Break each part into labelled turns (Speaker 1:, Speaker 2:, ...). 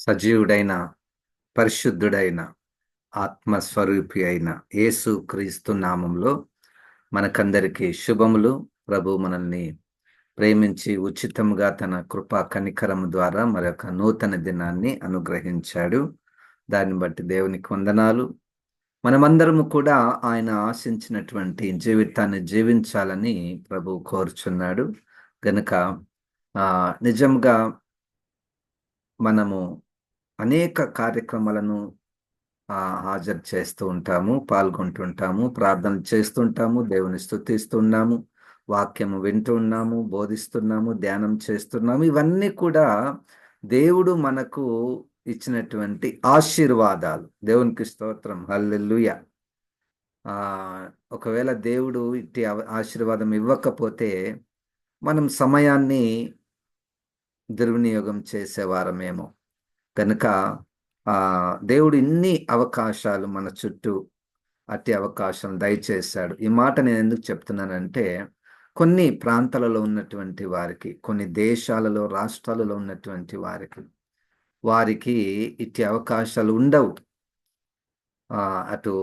Speaker 1: సజీవుడైన పరిశుద్ధుడైన ఆత్మస్వరూపి అయిన యేసు క్రీస్తు నామంలో మనకందరికీ శుభములు. ప్రభు మనల్ని ప్రేమించి ఉచితంగా తన కృపా కనికరం ద్వారా మరొక నూతన దినాన్ని అనుగ్రహించాడు. దాన్ని బట్టి దేవునికి వందనాలు. మనమందరము కూడా ఆయన ఆశించినటువంటి జీవితాన్ని జీవించాలని ప్రభు కోరుచున్నాడు గనుక నిజంగా మనము అనేక కార్యక్రమాలను హాజరు చేస్తూ ఉంటాము, పాల్గొంటుంటాము, ప్రార్థనలు చేస్తుంటాము, దేవుని స్తుతిస్తున్నాము, వాక్యము వింటున్నాము, బోధిస్తున్నాము, ధ్యానం చేస్తున్నాము. ఇవన్నీ కూడా దేవుడు మనకు ఇచ్చినటువంటి ఆశీర్వాదాలు. దేవునికి స్తోత్రం, హల్లెలూయా. ఆ ఒకవేళ దేవుడు ఇట్టి ఆశీర్వాదం ఇవ్వకపోతే మనం సమయాన్ని దుర్వినియోగం చేసేవారమేమో. కనుక దేవుడు ఇన్ని అవకాశాలు మన చుట్టూ అట్టి అవకాశం దయచేశాడు. ఈ మాట నేను ఎందుకు చెప్తున్నానంటే, కొన్ని ప్రాంతాలలో ఉన్నటువంటి వారికి, కొన్ని దేశాలలో, రాష్ట్రాలలో ఉన్నటువంటి వారికి ఇట్టి అవకాశాలు ఉండవు. అటు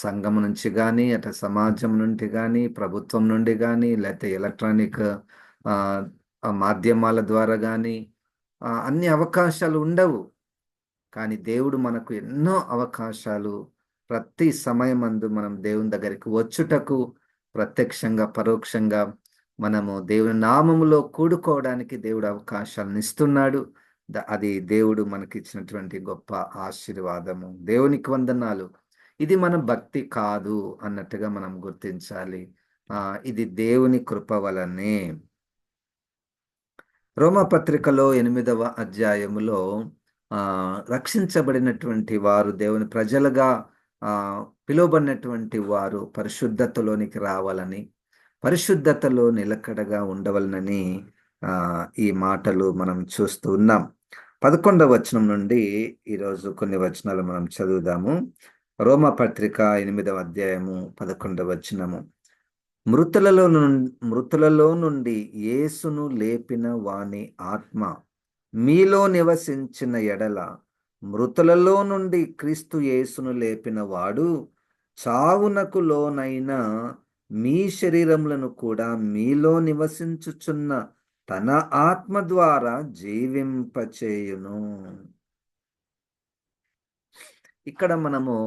Speaker 1: సంఘం నుంచి కానీ, అటు సమాజం నుండి కానీ, ప్రభుత్వం నుండి కానీ, లేకపోతే ఎలక్ట్రానిక్ మాధ్యమాల ద్వారా కానీ అన్ని అవకాశాలు ఉండవు. కానీ దేవుడు మనకు ఎన్నో అవకాశాలు, ప్రతి సమయమందు మనం దేవుని దగ్గరికి వచ్చుటకు, ప్రత్యక్షంగా పరోక్షంగా మనము దేవుని నామములో కూడుకోవడానికి దేవుడు అవకాశాలను ఇస్తున్నాడు. అది దేవుడు మనకిచ్చినటువంటి గొప్ప ఆశీర్వాదము. దేవునికి వందనాలు. ఇది మన భక్తి కాదు అన్నట్టుగా మనం గుర్తించాలి. ఇది దేవుని కృప వలనే. రోమపత్రికలో 8వ అధ్యాయములో రక్షించబడినటువంటి వారు, దేవుని ప్రజలుగా పిలువబడినటువంటి వారు పరిశుద్ధతలోనికి రావాలని, పరిశుద్ధతలో నిలకడగా ఉండవలనని ఈ మాటలు మనం చూస్తూ ఉన్నాం. 11వ వచనం నుండి ఈరోజు కొన్ని వచనాలు మనం చదువుదాము. రోమపత్రిక 8వ అధ్యాయము 11వ వచనము. మృతులలో నుండి యేసును లేపిన వాని ఆత్మ మీలో నివసించిన ఎడల, మృతులలో నుండి క్రీస్తు యేసును లేపిన వాడు చావునకు లోనైన మీ శరీరములను కూడా మీలో నివసించుచున్న తన ఆత్మ ద్వారా జీవింపచేయును. ఇక్కడ మనము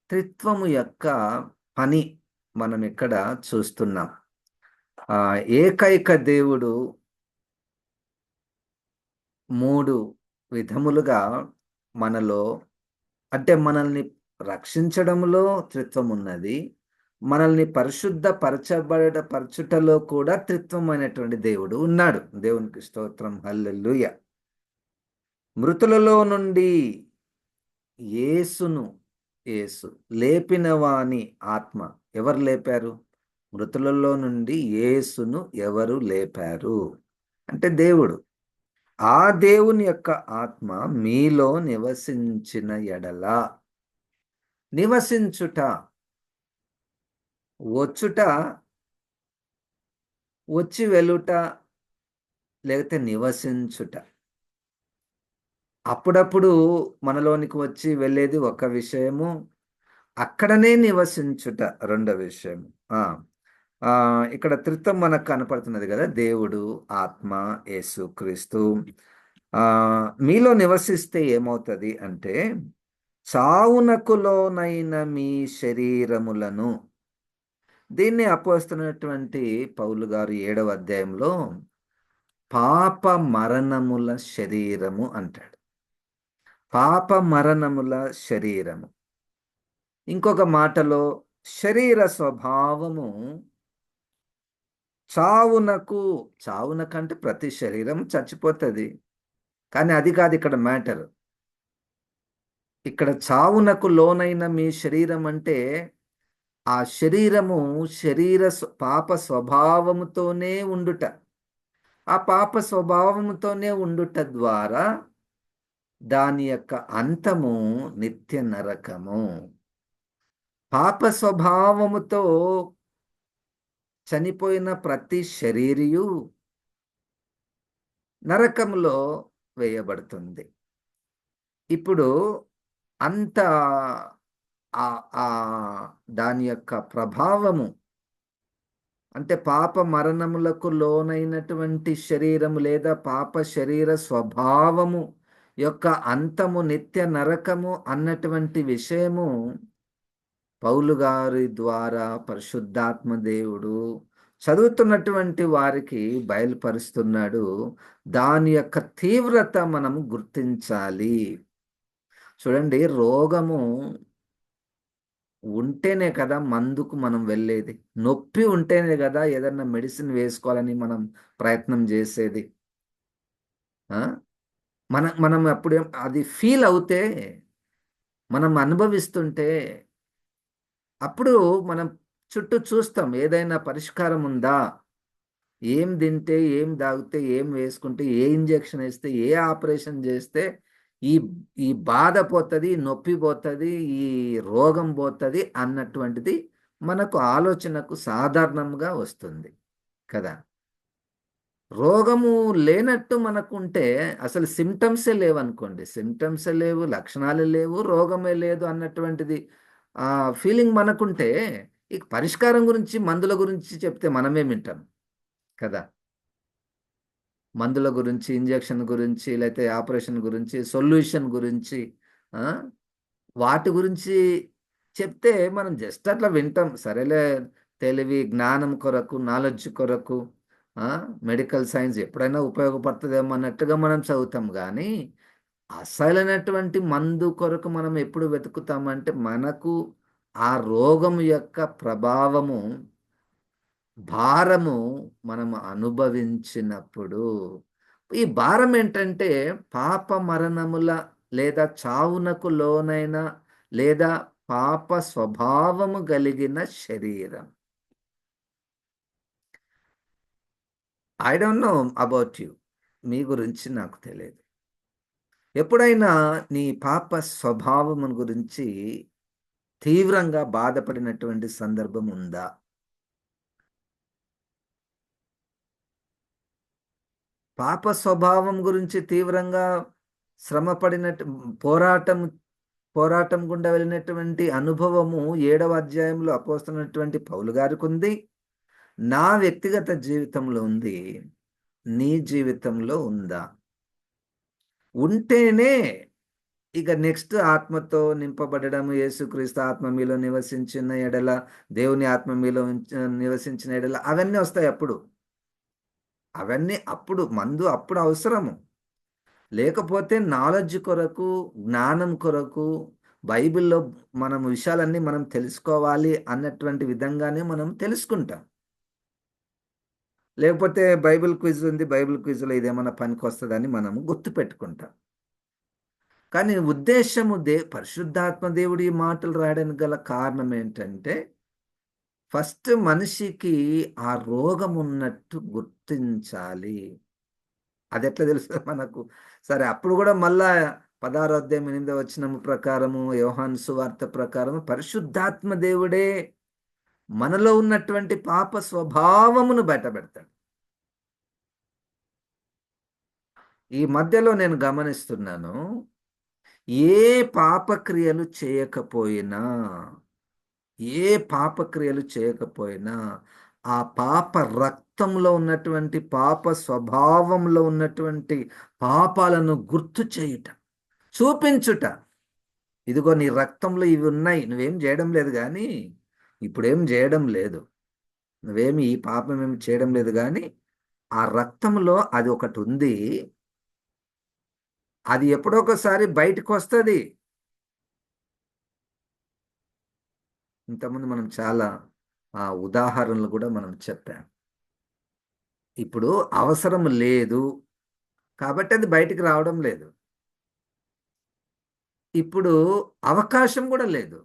Speaker 1: త్రిత్వము యొక్క పని మనం ఇక్కడ చూస్తున్నాం. ఏకైక దేవుడు 3 విధములుగా మనలో, అంటే మనల్ని రక్షించడంలో త్రిత్వం ఉన్నది, మనల్ని పరచుటలో కూడా త్రిత్వమైనటువంటి దేవుడు ఉన్నాడు. దేవునికి స్తోత్రం, హల్లెలూయా. మృతులలో నుండి యేసు లేపిన వాని ఆత్మ. ఎవరు లేపారు? మృతులలో నుండి యేసును ఎవరు లేపారు అంటే దేవుడు. ఆ దేవుని యొక్క ఆత్మ మీలో నివసించిన ఎడల, నివసించుట, వచ్చుట, వచ్చి వెళ్ళుట, లేకపోతే నివసించుట. అప్పుడప్పుడు మనలోనికి వచ్చి వెళ్ళేది ఒక విషయము, అక్కడనే నివసించుట రెండో విషయం. ఇక్కడ త్రిత్వం మనకు కనపడుతున్నది కదా, దేవుడు, ఆత్మ, యేసు క్రీస్తు. మీలో నివసిస్తే ఏమవుతుంది అంటే, చావునకు లోనైన మీ శరీరములను, దీన్ని అపోస్తున్నటువంటి పౌలు గారు 7వ అధ్యాయంలో పాప మరణముల శరీరము అంటాడు. పాప మరణముల శరీరము. ఇంకొక మాటలో శరీర స్వభావము చావునకంటే ప్రతి శరీరం చచ్చిపోతుంది, కానీ అది కాదు ఇక్కడ మ్యాటర్. ఇక్కడ చావునకు లోనైన మీ శరీరం అంటే ఆ శరీరము పాప స్వభావముతోనే ఉండుట. ఆ పాప స్వభావముతోనే ఉండుట ద్వారా దాని యొక్క అంతము నిత్య నరకము. పాప స్వభావముతో చనిపోయిన ప్రతి శరీరియు నరకములో వేయబడుతుంది. ఇప్పుడు అంత ఆ ఆ దాని యొక్క ప్రభావము, అంటే పాప మరణములకు లోనైనటువంటి శరీరము లేదా పాప శరీర స్వభావము యొక్క అంతము నిత్య నరకము అన్నటువంటి విషయము పౌలు గారి ద్వారా పరిశుద్ధాత్మ దేవుడు చదువుతున్నటువంటి వారికి బయలుపరుస్తున్నాడు. దాని యొక్క తీవ్రత మనము గుర్తించాలి. చూడండి, రోగము ఉంటేనే కదా మందుకు మనం వెళ్ళేది. నొప్పి ఉంటేనే కదా ఏదన్నా మెడిసిన్ వేసుకోవాలని మనం ప్రయత్నం చేసేది. ఆ! మనం అప్పుడేం అది ఫీల్ అవుతే, మనం అనుభవిస్తుంటే, అప్పుడు మనం చుట్టూ చూస్తాం ఏదైనా పరిష్కారం ఉందా? ఏం తింటే, ఏం తాగితే, ఏం వేసుకుంటే, ఏ ఇంజెక్షన్ ఏస్తే, ఏ ఆపరేషన్ చేస్తే ఈ ఈ బాధ పోతది, నొప్పి పోతది, ఈ రోగం పోతది అన్నటువంటిది మనకు ఆలోచనకు సాధారణంగా వస్తుంది కదా! రోగము లేనట్టు మనకుంటే అసలు సింప్టమ్సే లేవనుకోండి. సింప్టమ్సే లేవు, లక్షణాలే లేవు, రోగమే లేదు అన్నటువంటిది ఫీలింగ్ మనకుంటే, ఇక పరిష్కారం గురించి, మందుల గురించి చెప్తే మనమేం వింటాం కదా! మందుల గురించి, ఇంజెక్షన్ గురించి, లేతే ఆపరేషన్ గురించి, సొల్యూషన్ గురించి, ఆ! వాటి గురించి చెప్తే మనం జస్ట్ అట్లా వింటాం. సరేలే, తెలివి, జ్ఞానం కొరకు, నాలెడ్జ్ కొరకు, ఆ! మెడికల్ సైన్స్ ఎప్పుడైనా ఉపయోగపడుతదేమో అన్నట్టుగా మనం చదువుతాం గానీ, అసలైనటువంటి మందు కొరకు మనం ఎప్పుడు వెతుకుతామంటే, మనకు ఆ రోగం యొక్క ప్రభావము, భారము మనము అనుభవించినప్పుడు, ఈ భారం ఏంటంటే పాప మరణముల లేదా చావునకు లోనైన లేదా పాప స్వభావము కలిగిన శరీరం. I don't know about you. మీ గురించి నాకు తెలియదు. ఎప్పుడైనా నీ పాప స్వభావమును గురించి తీవ్రంగా బాధపడినటువంటి సందర్భం ఉందా? పాప స్వభావం గురించి తీవ్రంగా శ్రమపడినట్టు, పోరాటం పోరాటం గుండా వెళ్ళినటువంటి అనుభవము 7వ అధ్యాయంలో అపోస్తలుడైనటువంటి పౌలు గారికుంది. నా వ్యక్తిగత జీవితంలో ఉంది. నీ జీవితంలో ఉందా? ఉంటేనే ఇక నెక్స్ట్ ఆత్మతో నింపబడడం, యేసుక్రీస్తు ఆత్మ మీలో నివసించిన ఎడల, దేవుని ఆత్మ మీలో నివసించిన ఎడల అవన్నీ వస్తాయి అప్పుడు. అవన్నీ అప్పుడు, మందు అప్పుడు అవసరము. లేకపోతే నాలెడ్జ్ కొరకు, జ్ఞానం కొరకు, బైబిల్‌లో మనం విషయాలన్నీ మనం తెలుసుకోవాలి అన్నటువంటి విధంగానే మనం తెలుసుకుంటాం. లేకపోతే బైబిల్ క్విజ్ ఉంది, బైబిల్ క్విజ్‌లో ఇదేమన్నా పనికొస్తదని మనము గుర్తుపెట్టుకుంటాం. కానీ ఉద్దేశ్యము పరిశుద్ధాత్మ దేవుడు ఈ మాటలు రాయడానికి గల కారణం ఏంటంటే, ఫస్ట్ మనిషికి ఆ రోగం ఉన్నట్టు గుర్తించాలి. అదెట్లా తెలుస్తది మనకు? సరే, అప్పుడు గూడా మళ్ళా 16వ అధ్యాయం 8వ వచనం ప్రకారము, యోహాను సువార్త ప్రకారము పరిశుద్ధాత్మ దేవుడే మనలో ఉన్నటువంటి పాప స్వభావమును బయటపెడతాడు. ఈ మధ్యలో నేను గమనిస్తున్నాను, ఏ పాపక్రియలు చేయకపోయినా, ఏ పాపక్రియలు చేయకపోయినా, ఆ పాప రక్తంలో ఉన్నటువంటి, పాప స్వభావంలో ఉన్నటువంటి పాపాలను గుర్తు చేయుట, చూపించుట. ఇదిగో నీ రక్తంలో ఇవి ఉన్నాయి. నువ్వేం చేయడం లేదు గానీ, ఇప్పుడేం చేయడం లేదు. నువ్వేమి ఈ పాపం ఏమి చేయడం లేదు గానీ, ఆ రక్తంలో అది ఒకటుంది. అది ఎప్పుడో ఒకసారి బయటికొస్తది. ఇంతకుముందు మనం చాలా ఉదాహరణలు గూడా మనం చెప్పాం. ఇప్పుడు అవసరం లేదు కాబట్టి అది బయటికి రావడం లేదు. ఇప్పుడు అవకాశం గూడా లేదు.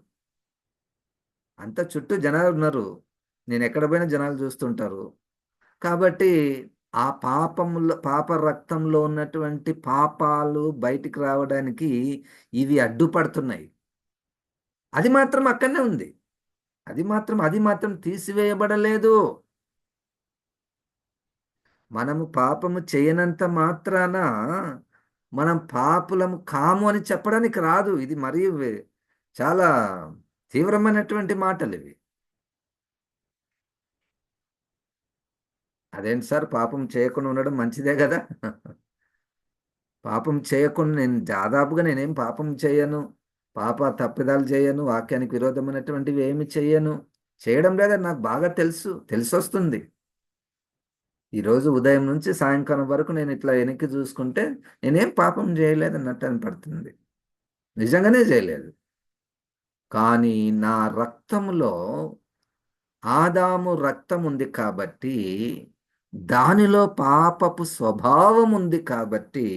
Speaker 1: అంతా చుట్టూ జనాలున్నారు. నేనెక్కడ పోయినా జనాలు చూస్తుంటారు. కాబట్టి ఆ పాప రక్తంలో ఉన్నటువంటి పాపాలు బయటికి రావడానికి ఇవి అడ్డుపడుతున్నాయి. అది మాత్రం అక్కడనే ఉంది. అది మాత్రం తీసివేయబడలేదు. మనము పాపము చేయనంత మాత్రాన మనం పాపులము కాము అని చెప్పడానికి రాదు. ఇది మరీ చాలా తీవ్రమైనటువంటి మాటలు ఇవి. అదేంటి సార్, పాపం చేయకుండా ఉండడం మంచిదే కదా. పాపం చేయకుండా నేనేం పాపం చేయను, తప్పిదాలు చేయను, వాక్యానికి విరోధమైనటువంటివి ఏమి చేయను. చేయడం లేదని నాకు బాగా తెలిసొస్తుంది. ఈరోజు ఉదయం నుంచి సాయంకాలం వరకు నేను ఇట్లా వెనక్కి చూసుకుంటే నేనేం పాపం చేయలేదన్నట్టు అనిపడుతుంది. నిజంగానే చేయలేదు. కానీ నా రక్తంలో ఆదాము రక్తం ఉంది కాబట్టి, దానిలో పాపపు స్వభావం ఉంది కాబట్టి,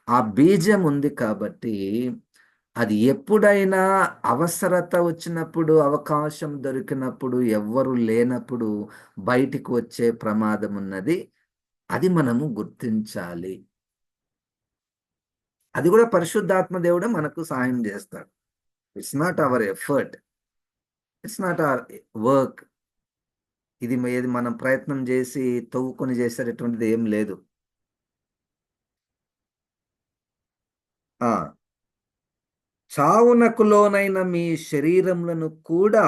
Speaker 1: ఆ బీజం ఉంది కాబట్టి, అది ఎప్పుడైనా అవసరత వచ్చినప్పుడు, అవకాశం దొరికినప్పుడు, ఎవ్వరు లేనప్పుడు బయటికి వచ్చే ప్రమాదం ఉన్నది. అది మనము గుర్తించాలి. అది కూడా పరిశుద్ధాత్మ దేవుడే మనకు సహాయం చేస్తాడు. It's not our effort, it's not our work. ఏది మనం ప్రయత్నం చేసి తవ్వుకొని చేసేటటువంటిది ఏం లేదు. ఆ చావునకు లోనైన మీ శరీరములను కూడా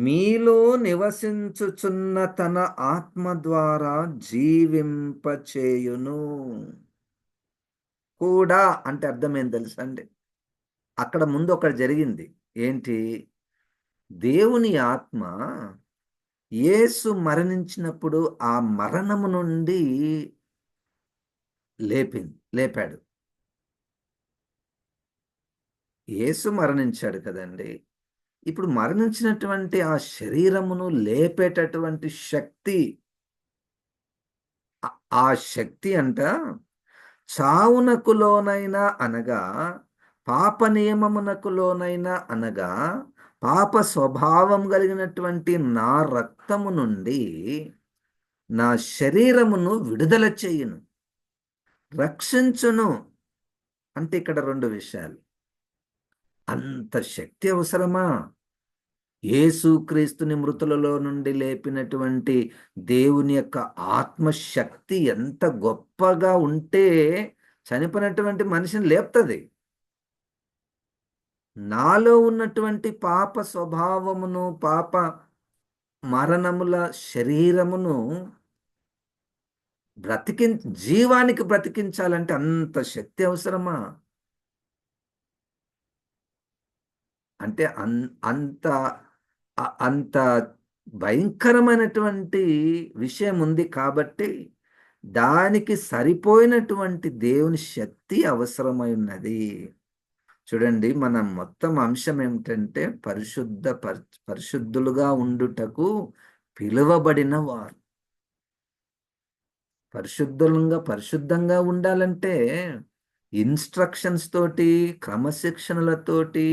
Speaker 1: మీలో నివసించుచున్న తన ఆత్మ ద్వారా జీవింపచేయును. కూడా అంటే అర్థం ఏం తెలుసా అండి? అక్కడ ముందు ఒకటి జరిగింది. ఏంటి? దేవుని ఆత్మ యేసు మరణించినప్పుడు ఆ మరణము నుండి లేపాడు. యేసు మరణించాడు కదండి. ఇప్పుడు మరణించినటువంటి ఆ శరీరమును లేపేటటువంటి శక్తి, ఆ శక్తి అంట చావునకు లోనైనా అనగా, పాప నియమమునకు లోనైనా అనగా, పాప స్వభావం కలిగినటువంటి నా రక్తము నుండి నా శరీరమును విడుదల చేయును, రక్షించును. అంటే ఇక్కడ రెండు విషయాలు. అంత శక్తి అవసరమా? యేసుక్రీస్తుని మృతులలో నుండి లేపినటువంటి దేవుని యొక్క ఆత్మశక్తి ఎంత గొప్పగా ఉంటే చనిపోయినటువంటి మనిషిని లేపుతుంది. నాలో ఉన్నటువంటి పాప స్వభావమును, పాప మరణముల శరీరమును జీవానికి బ్రతికించాలంటే అంత శక్తి అవసరమా? అంటే అంత అంత భయంకరమైనటువంటి విషయం ఉంది కాబట్టి, దానికి సరిపోయినటువంటి దేవుని శక్తి అవసరమై ఉన్నది. చూడండి, మన మొత్తం అంశం ఏమిటంటే పరిశుద్ధులుగా ఉండుటకు పిలువబడిన వారు. పరిశుద్ధంగా ఉండాలంటే ఇన్స్ట్రక్షన్స్ తోటి, క్రమశిక్షణలతోటి,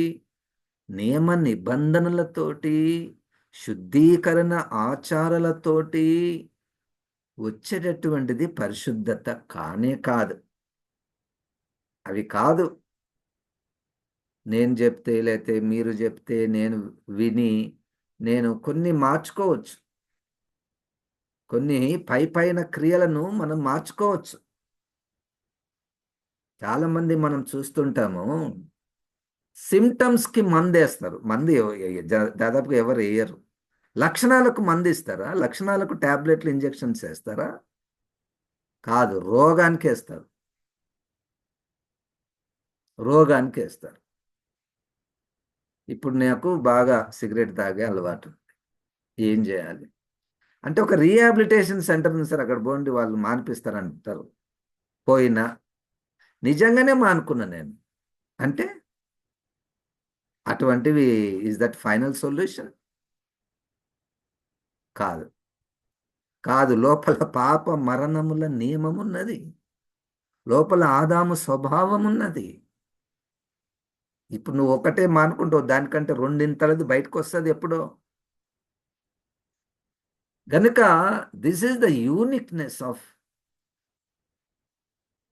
Speaker 1: నియమ నిబంధనలతోటి, శుద్ధీకరణ ఆచారాలతోటి వచ్చేటటువంటిది పరిశుద్ధత కానే కాదు. అవి కాదు. నేను చెప్తే, లేతే మీరు చెప్తే నేను విని నేను కొన్ని మార్చుకోవచ్చు. కొన్ని పైన క్రియలను మనం మార్చుకోవచ్చు. చాలామంది మనం చూస్తుంటాము, సిమ్టమ్స్‌కి మందేస్తారు. దాదాపుగా ఎవరు ఎయ్యరు. లక్షణాలకు మందిస్తారా? లక్షణాలకు టాబ్లెట్లు, ఇంజెక్షన్స్ ఏస్తారా? కాదు. రోగానికేస్తారు. రోగానికేస్తారు. ఇప్పుడు నాకు బాగా సిగరెట్ తాగే అలవాటు. ఏం చేయాలి? అంటే ఒక రీహాబిలిటేషన్ సెంటర్ ఉంది సార్, అక్కడ పోండి వాళ్ళు మానిపిస్తారంటారు. పోయినా నిజంగానే మానుకున్నా నేను. అంటే అటువంటివి ఈస్ దట్ ఫైనల్ సొల్యూషన్? కాదు. కాదు. లోపల పాప మరణముల నియమమున్నది. లోపల ఆదాము స్వభావమున్నది. ఇప్పుడు నువ్వు ఒకటే మానుకుంటావు, దానికంటే రెండింతలది బయటకొస్తది ఎప్పుడో. గనుక this is the uniqueness of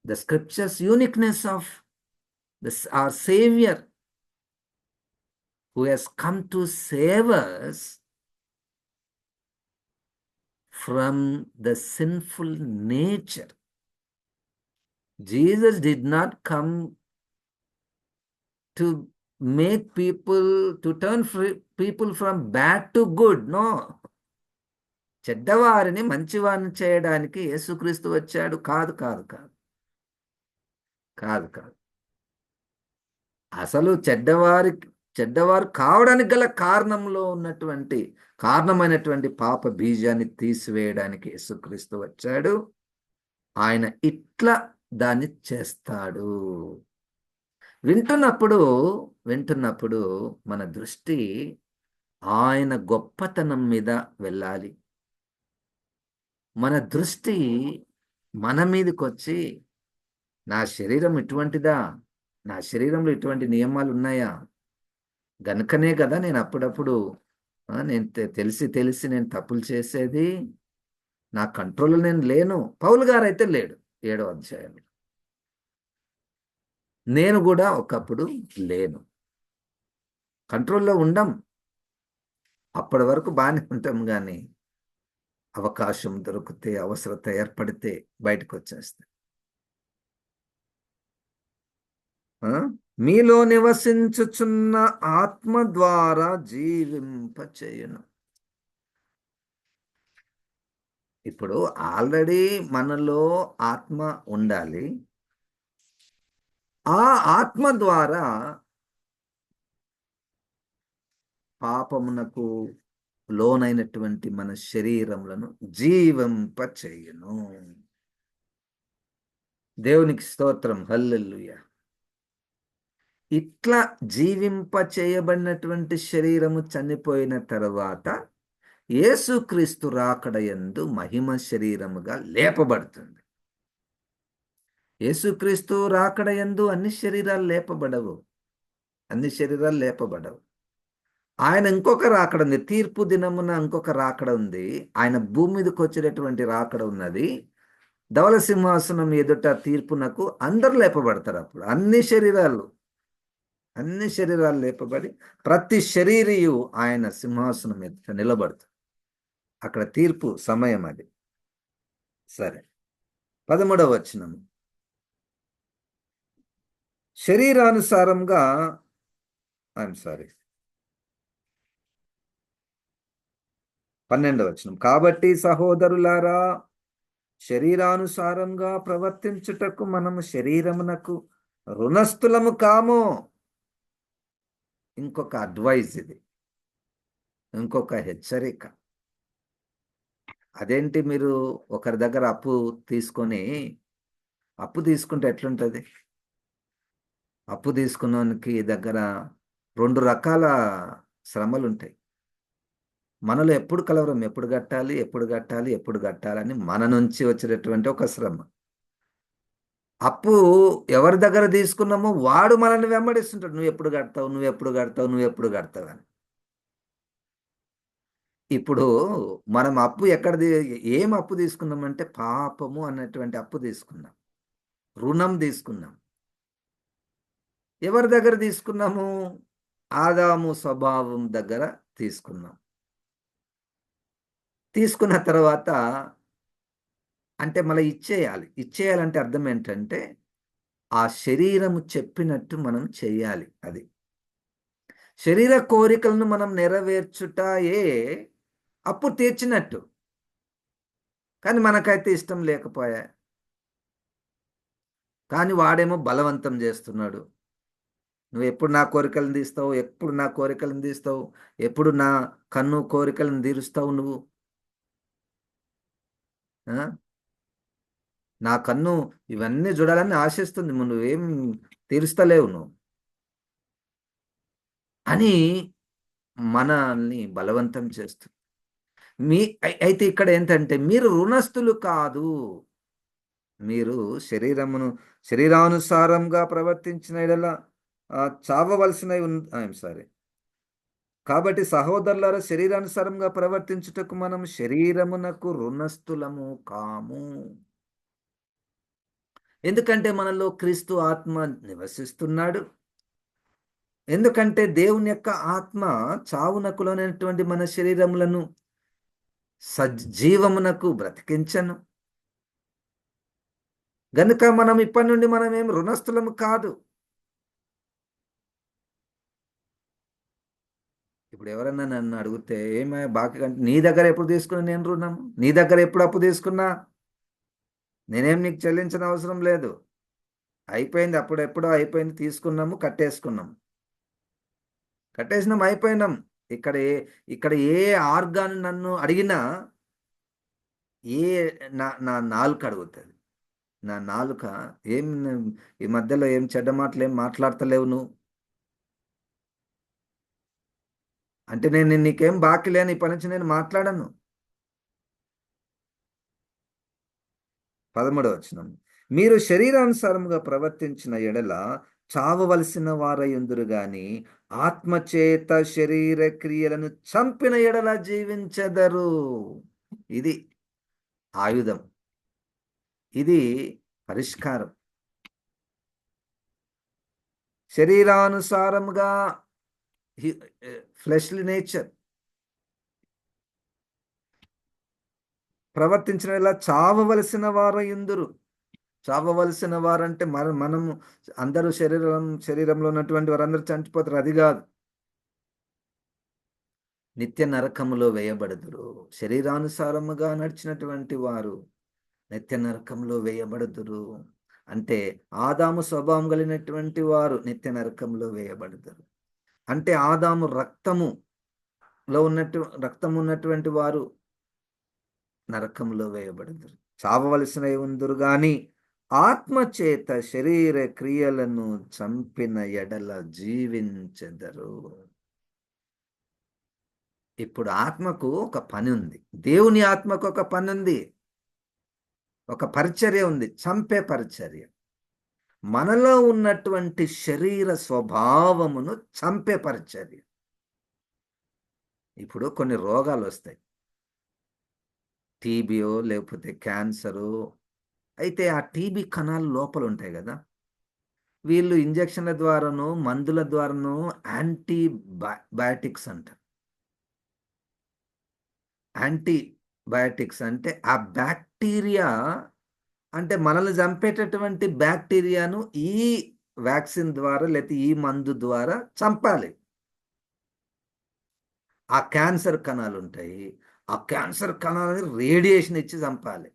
Speaker 1: the scriptures, uniqueness of our Savior who has come to save us from the sinful nature. Jesus did not come to make people, to turn people from bad to good. No. చెడ్డవారిని మంచివారిని చేయడానికి యేసుక్రీస్తు వచ్చాడు. కాదు, కాదు, కాదు, కాదు, కాదు. అసలు చెడ్డవారు కావడానికి గల కారణమైనటువంటి పాప బీజాన్ని తీసివేయడానికి యేసుక్రీస్తు వచ్చాడు. ఆయన ఇట్లా దాన్ని చేస్తాడు. వింటున్నప్పుడు వింటున్నప్పుడు మన దృష్టి ఆయన గొప్పతనం మీద వెళ్ళాలి. మన దృష్టి మన మీదకి వచ్చి, నా శరీరం ఇటువంటిదా, నా శరీరంలో ఇటువంటి నియమాలు ఉన్నాయా, గనుకనే కదా నేను అప్పుడప్పుడు నేను తెలిసి తెలిసి నేను తప్పులు చేసేది, నా కంట్రోల్లో నేను లేను. పౌలు గారు అయితే లేడు. 7వ అధ్యాయంలో నేను కూడా ఒకప్పుడు లేను. కంట్రోల్లో ఉండం. అప్పటి వరకు బాగానే ఉంటాం, కానీ అవకాశం దొరికితే, అవసరత ఏర్పడితే బయటకు వచ్చేస్తాయి. మీలో నివసించుచున్న ఆత్మ ద్వారా జీవింపచేయును. ఇప్పుడు ఆల్రెడీ మనలో ఆత్మ ఉండాలి. ఆ ఆత్మ ద్వారా పాపమునకు లోనైనటువంటి మన శరీరములను జీవింపచేయును. దేవునికి స్తోత్రం. హల్లెలూయా. ఇట్లా జీవింప చేయబడినటువంటి శరీరము చనిపోయిన తర్వాత యేసుక్రీస్తు రాకడయందు మహిమ శరీరముగా లేపబడుతుంది. యేసుక్రీస్తు రాకడయందు అన్ని శరీరాలు లేపబడవు. అన్ని శరీరాలు లేపబడవు. ఆయన ఇంకొక రాకడ ఉంది. తీర్పు దినమున ఇంకొక రాకడ ఉంది. ఆయన భూమి మీదకి వచ్చేటటువంటి రాకడ ఉన్నది. ధవల సింహాసనం ఎదుట తీర్పునకు అందరూ లేపబడతారు. అప్పుడు అన్ని శరీరాలు లేపబడి ప్రతి శరీరియు ఆయన సింహాసనం ఎదుట నిలబడుతుంది. అక్కడ తీర్పు సమయం అది. సరే, 13వ వచనం. శరీరానుసారంగా 12వ వచనం. కాబట్టి సహోదరులారా, శరీరానుసారంగా ప్రవర్తించుటకు మనము శరీరమునకు రుణస్థులము కాము. ఇంకొక అడ్వైజ్ ఇది, ఇంకొక హెచ్చరిక. అదేంటి, మీరు ఒకరి దగ్గర అప్పు తీసుకుంటే ఎట్లుంటుంది? అప్పు తీసుకున్నోనికి దగ్గర 2 రకాల శ్రమలు ఉంటాయి. మనలో ఎప్పుడు కలవరం, ఎప్పుడు కట్టాలి అని మన నుంచి వచ్చేటటువంటి ఒక శ్రమ. అప్పు ఎవరి దగ్గర తీసుకున్నామో వాడు మనల్ని వెంబడిస్తుంటాడు. నువ్వు ఎప్పుడు కడతావు అని. ఇప్పుడు మనం ఏం అప్పు తీసుకున్నామంటే పాపము అన్నటువంటి అప్పు తీసుకున్నాం, రుణం తీసుకున్నాం. ఎవరి దగ్గర తీసుకున్నాము? ఆదాము స్వభావం దగ్గర తీసుకున్నాం. తీసుకున్న తర్వాత అంటే మళ్ళీ ఇచ్చేయాలంటే అర్థం ఏంటంటే ఆ శరీరము చెప్పినట్టు మనం చేయాలి. అది శరీర కోరికలను మనం నెరవేర్చుటయే అప్పు తీర్చినట్టు. కానీ మనకైతే ఇష్టం లేకపోయా, కానీ వాడేమో బలవంతం చేస్తున్నాడు. నువ్వు ఎప్పుడు నా కోరికలను తీస్తావు, ఎప్పుడు నా కన్ను కోరికలను తీరుస్తావు నువ్వు. నా కన్ను ఇవన్నీ చూడాలని ఆశిస్తుంది, నువ్వేం తీరుస్తలేవు నువ్వు అని మనల్ని బలవంతం చేస్తుంది. అయితే ఇక్కడ ఏంటంటే మీరు రుణస్థులు కాదు, మీరు శరీరానుసారంగా ప్రవర్తించిన ఎడల చావవలసిన కాబట్టి సహోదరులారా, శరీరానుసారంగా ప్రవర్తించుటకు మనం శరీరమునకు రుణస్థులము కాము. ఎందుకంటే మనలో క్రీస్తు ఆత్మ నివసిస్తున్నాడు. ఎందుకంటే దేవుని యొక్క ఆత్మ చావునకు లోనైనటువంటి మన శరీరములను సజీవమునకు బ్రతికించను గనుక మనం ఇప్పటి నుండి మనం ఏం రుణస్థులము కాదు. ఇప్పుడు ఎవరన్నా నన్ను అడిగితే ఏమయ్య బాకీ అంటే, నీ దగ్గర ఎప్పుడు తీసుకున్నా నేను రుణం? నీ దగ్గర ఎప్పుడు అప్పు తీసుకున్నా? నేనేం నీకు చెల్లించిన అవసరం లేదు. అయిపోయింది, అప్పుడెప్పుడో అయిపోయింది, తీసుకున్నాము, కట్టేసుకున్నాం. కట్టేసినాం, అయిపోయినాం. ఇక్కడ ఏ ఇక్కడ ఏ ఆర్గాన్ నన్ను అడిగినా, ఏ నా నాలుక అడుగుతుంది. నా నాలుక, ఏం ఈ మధ్యలో ఏం చెడ్డ మాటలు ఏం మాట్లాడతలేవు నువ్వు? అంటే నేను నీకేం బాకీ లేని ఇప్పటి నుంచి నేను మాట్లాడను. 13వ వచనం, మీరు శరీరానుసారముగా ప్రవర్తించిన ఎడల చావవలసిన వారయుందురు గాని ఆత్మచేత శరీర క్రియలను చంపిన ఎడల జీవించెదరు. ఇది ఆయుధం, ఇది పరిష్కారం. శరీరానుసారముగా, ఫ్లెష్లీ నేచర్ ప్రవర్తించిన ఎలా చావవలసిన వారయుందురు. చావవలసిన వారంటే మనము అందరూ శరీరంలో ఉన్నటువంటి వారందరూ చనిపోతారు, అది కాదు. నిత్య నరకములో వేయబడుదురు. శరీరానుసారముగా నడిచినటువంటి వారు నిత్య నరకంలో వేయబడుదురు. అంటే ఆదాము స్వభావం కలిగినటువంటి వారు నిత్య నరకంలో వేయబడుదురు. అంటే ఆదాము రక్తం ఉన్నటువంటి వారు నరకంలో వేయబడుదురు. చావవలసిన ఉందురు గాని ఆత్మచేత శరీర క్రియలను చంపిన ఎడల జీవించెదరు. ఇప్పుడు ఆత్మకు ఒక పని ఉంది, దేవుని ఆత్మకు ఒక పని ఉంది, ఒక పరిచర్య ఉంది, చంపే పరిచర్య. మనలో ఉన్నటువంటి శరీర స్వభావమును చంపే పరిచర్య. ఇప్పుడు కొన్ని రోగాలు వస్తాయి, టీబీయో లేకపోతే క్యాన్సరు. అయితే ఆ టీబీ కణాలు లోపల ఉంటాయి కదా, వీళ్ళు ఇంజక్షన్ల ద్వారాను మందుల ద్వారాను యాంటీబయాటిక్స్ అంటారు. యాంటీబయాటిక్స్ అంటే ఆ బ్యాక్టీరియా, అంటే మనల్ని చంపేటటువంటి బ్యాక్టీరియాను ఈ వ్యాక్సిన్ ద్వారా లేకపోతే ఈ మందు ద్వారా చంపాలి. ఆ క్యాన్సర్ కణాలు ఉంటాయి, ఆ క్యాన్సర్ కణాలని రేడియేషన్ ఇచ్చి చంపాలి.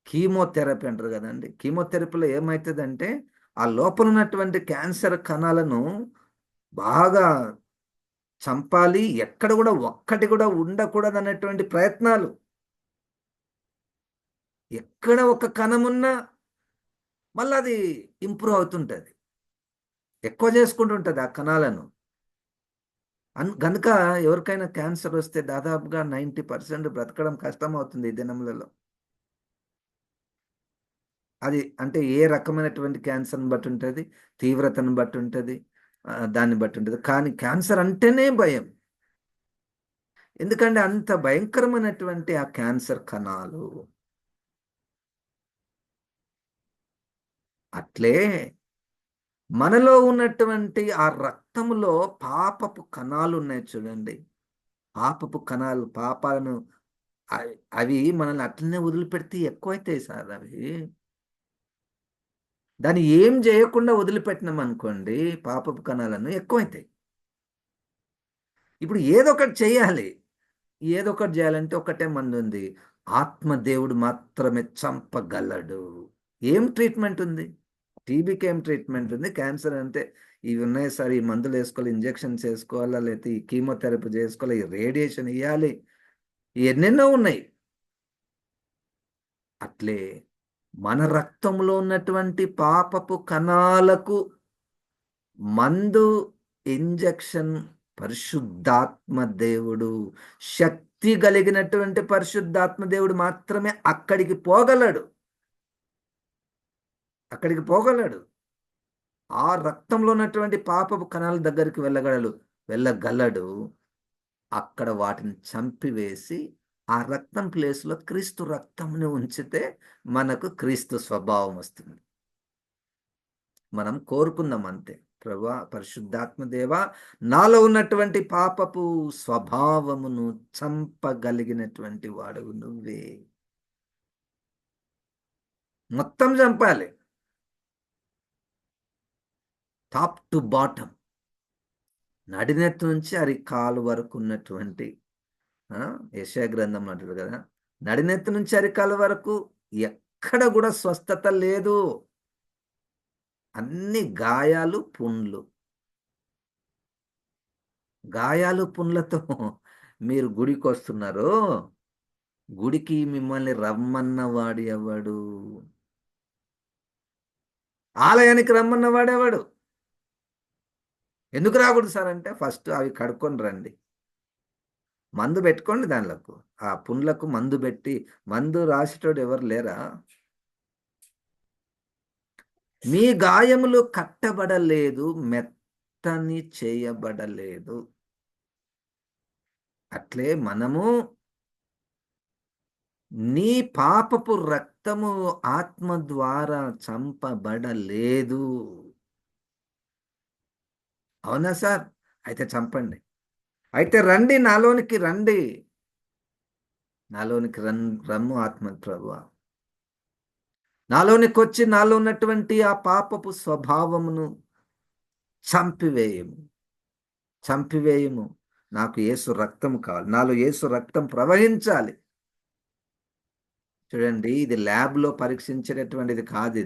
Speaker 1: కీమోథెరపీ అంటారు కదండి. కీమోథెరపీలో ఏమవుతుందంటే ఆ లోపల ఉన్నటువంటి క్యాన్సర్ కణాలను బాగా చంపాలి, ఎక్కడ కూడా ఒక్కటి కూడా ఉండకూడదు అనేటువంటి ప్రయత్నాలు. ఎక్కడ ఒక కణమున్నా మళ్ళీ అది ఇంప్రూవ్ అవుతుంటుంది, ఎక్కువ చేసుకుంటుంటుంది ఆ కణాలను. గనుక ఎవరికైనా క్యాన్సర్ వస్తే దాదాపుగా 90% బ్రతకడం కష్టం అవుతుంది ఈ దినములలో. అది అంటే ఏ రకమైనటువంటి క్యాన్సర్ని బట్టి ఉంటుంది, తీవ్రతను బట్టి ఉంటుంది, దాన్ని బట్టి ఉంటుంది. కానీ క్యాన్సర్ అంటేనే భయం. ఎందుకంటే అంత భయంకరమైనటువంటి ఆ క్యాన్సర్ కణాలు. అట్లే మనలో ఉన్నటువంటి ఆ రక్తములో పాపపు కణాలు ఉన్నాయి చూడండి. పాపపు కణాలు, పాపాలను అవి మనల్ని అట్లనే వదిలిపెడితే ఎక్కువైతాయి సార్ అవి. దాన్ని ఏం చేయకుండా వదిలిపెట్టినాం అనుకోండి, పాపపు కణాలను ఎక్కువైతాయి. ఇప్పుడు ఏదో ఒకటి చేయాలి. ఏదో ఒకటి చేయాలంటే ఒకటే మందు ఉంది, ఆత్మదేవుడు మాత్రమే చంపగలడు. ఏం ట్రీట్మెంట్ ఉంది? టీబీకి ఏం ట్రీట్మెంట్ ఉంది? క్యాన్సర్ అంటే ఇవి ఉన్నాయి సార్, ఈ మందులు వేసుకోవాలి, ఇంజెక్షన్స్ వేసుకోవాలా, లేకపోతే ఈ కీమోథెరపీ చేసుకోవాలి, ఈ రేడియేషన్ ఇవ్వాలి, ఎన్నెన్నో ఉన్నాయి. అట్లే మన రక్తంలో ఉన్నటువంటి పాపపు కణాలకు మందు, ఇంజెక్షన్ పరిశుద్ధాత్మ దేవుడు, శక్తి కలిగినటువంటి పరిశుద్ధాత్మ దేవుడు మాత్రమే అక్కడికి పోగలడు. అక్కడికి పోగలడు. ఆ రక్తంలో ఉన్నటువంటి పాపపు కణాల దగ్గరికి వెళ్ళగలడు. అక్కడ వాటిని చంపివేసి ఆ రక్తం ప్లేస్లో క్రీస్తు రక్తంని ఉంచితే మనకు క్రీస్తు స్వభావం వస్తుంది. మనం కోరుకుందాం అంతే. ప్రభువా, పరిశుద్ధాత్మ దేవా, నాలో ఉన్నటువంటి పాపపు స్వభావమును చంపగలిగినటువంటి వాడవు నువ్వే. మొత్తం చంపాలి, టాప్ టు బాటమ్, నడినెత్తి నుంచి అరికాలు వరకు ఉన్నటువంటి యెషయా గ్రంథం అంటారు కదా, నడినెత్తి నుంచి అరికాల వరకు ఎక్కడ కూడా స్వస్థత లేదు. అన్ని గాయాలు, పుండ్లు. గాయాలు పుండ్లతో మీరు గుడికి వస్తున్నారు. గుడికి మిమ్మల్ని రమ్మన్నవాడు ఎవడు? ఆలయానికి రమ్మన్నవాడు ఎవడు? ఎందుకు రాకూడదు సార్ అంటే, ఫస్ట్ అవి కడుక్కొని రండి, మందు పెట్టుకోండి దానిలకు, ఆ పుండ్లకు మందు పెట్టి. మందు రాసేటోడు ఎవరు లేరా? మీ గాయములు కట్టబడలేదు, మెత్తని చేయబడలేదు. అట్లే మనము నీ పాపపు రక్తము ఆత్మ ద్వారా చంపబడలేదు. అవునా సార్? అయితే చంపండి. అయితే రండి, నాలోనికి రండి, నాలోనికి రమ్ము ఆత్మ ప్రభువా. నాలోనికి వచ్చి నాలో ఉన్నటువంటి ఆ పాపపు స్వభావమును చంపివేయము, చంపివేయము. నాకు యేసు రక్తము కావాలి, నాలో యేసు రక్తం ప్రవహించాలి. చూడండి, ఇది ల్యాబ్లో పరీక్షించేటటువంటిది కాదు.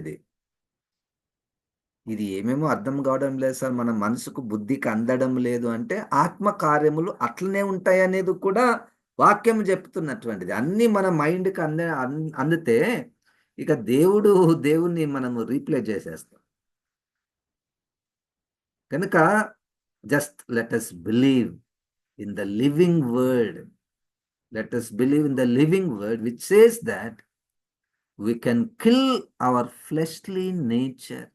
Speaker 1: ఇది ఏమేమో అర్థం కావడం లేదు సార్, మన మనసుకు బుద్ధికి అందడం లేదు అంటే, ఆత్మ కార్యములు అట్లనే ఉంటాయి అనేది కూడా వాక్యం చెప్తున్నటువంటిది. అన్నీ మన మైండ్కి అందితే ఇక దేవుణ్ణి మనము రీప్లేస్ చేసేస్తాం. కనుక just let us believe in the living word. Let us believe in the living word which says that we can kill our fleshly nature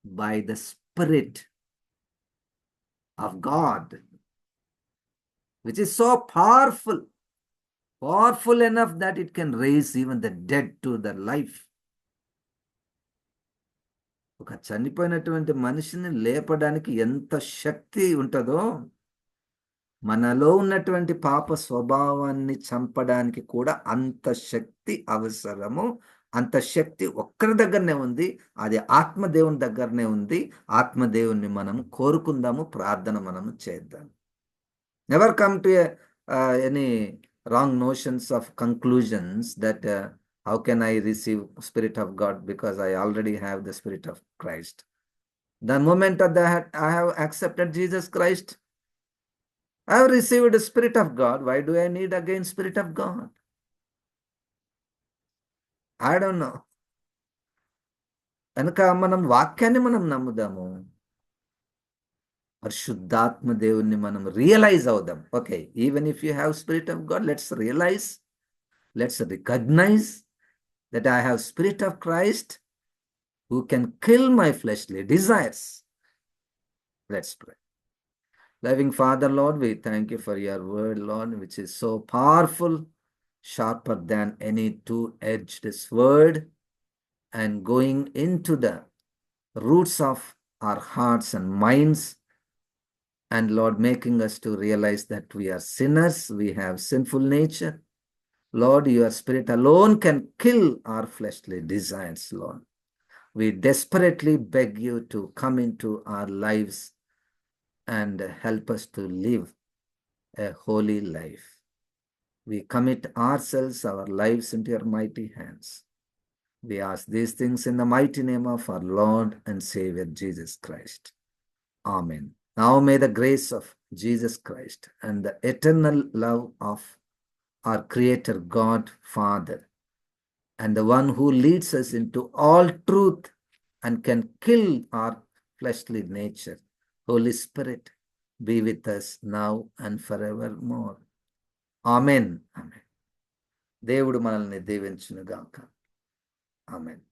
Speaker 1: by the Spirit of God, which is so powerful enough that it can raise even the dead to the life. ఒక చనిపోయినటువంటి మనిషిని లేపడానికి ఎంత శక్తి ఉంటుందో, మనలో ఉన్నటువంటి పాప స్వభావాన్ని చంపడానికి కూడా అంత శక్తి అవసరము. అంత శక్తి ఒక్కరి దగ్గరనే ఉంది, అది ఆత్మదేవుని దగ్గరనే ఉంది. ఆత్మదేవుని మనం కోరుకుందాము, ప్రార్థన మనము చేద్దాం. Never come to any wrong notions of conclusions that how can I receive Spirit of God because I already have the Spirit of Christ. The moment that I have accepted Jesus Christ, I have received the Spirit of God. Why do I need again Spirit of God? I don't know. కనుక మనం వాక్యాన్ని మనం నమ్ముదాము, పరిశుద్ధాత్మ దేవుణ్ణి మనం realise అవుదాం. Okay, even if you have spirit of God, let's realise, let's recognise that I have Spirit of Christ who can kill my fleshly desires. Let's pray. Loving Father, Lord, we thank you for your word, Lord, which is so powerful, sharper than any two-edged sword, and going into the roots of our hearts and minds, and Lord, making us to realize that we are sinners, we have sinful nature. Lord, your Spirit alone can kill our fleshly desires, Lord. We desperately beg you to come into our lives and help us to live a holy life. We commit ourselves, our lives into your mighty hands. We ask these things in the mighty name of our Lord and Savior, Jesus Christ. Amen. Now may the grace of Jesus Christ and the eternal love of our Creator God, Father, and the one who leads us into all truth and can kill our fleshly nature, Holy Spirit, be with us now and forevermore. Amen. Amen. దేవుడు మనల్ని దీవించును గాక. Amen.